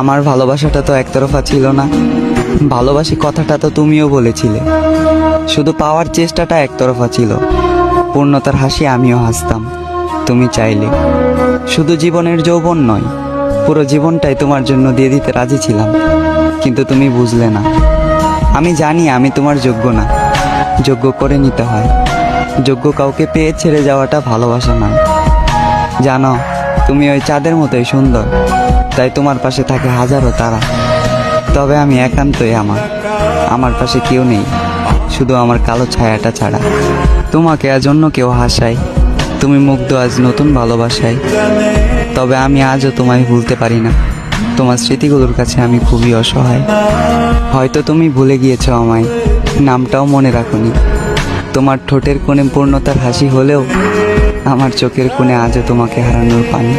আমার ভালোবাসাটা তো একতরফা ছিল না, ভালোবাসি কথাটা তো তুমিও বলেছিলে। শুধু পাওয়ার চেষ্টাটা একতরফা ছিল, পূর্ণতার হাসি আমিও হাসতাম তুমি চাইলে। শুধু জীবনের যৌবন নয়, পুরো জীবনটাই তোমার জন্য দিয়ে দিতে রাজি ছিলাম, কিন্তু তুমি বুঝলে না। আমি জানি আমি তোমার যোগ্য না, যোগ্য করে নিতে হয়। যোগ্য কাউকে পেয়ে ছেড়ে যাওয়াটা ভালোবাসা নয়। জানো, তুমি ওই চাঁদের মতোই সুন্দর, তাই তোমার পাশে থাকে হাজারো তারা। তবে আমি একান্তই আমার পাশে কেউ নেই, শুধু আমার কালো ছায়াটা ছাড়া। তোমাকে আজ অন্য কেউ হাসায়, তুমি মুগ্ধ আজ নতুন ভালোবাসায়। তবে আমি আজও তোমায় ভুলতে পারি না, তোমার স্মৃতিগুলোর কাছে আমি খুবই অসহায়। হয়তো তুমি ভুলে গিয়েছো আমায়, নামটাও মনে রাখোনি। তোমার ঠোঁটের কোণে পূর্ণতার হাসি হলেও আমার চোখের কোণে আজও তোমাকে হারানোর পানি।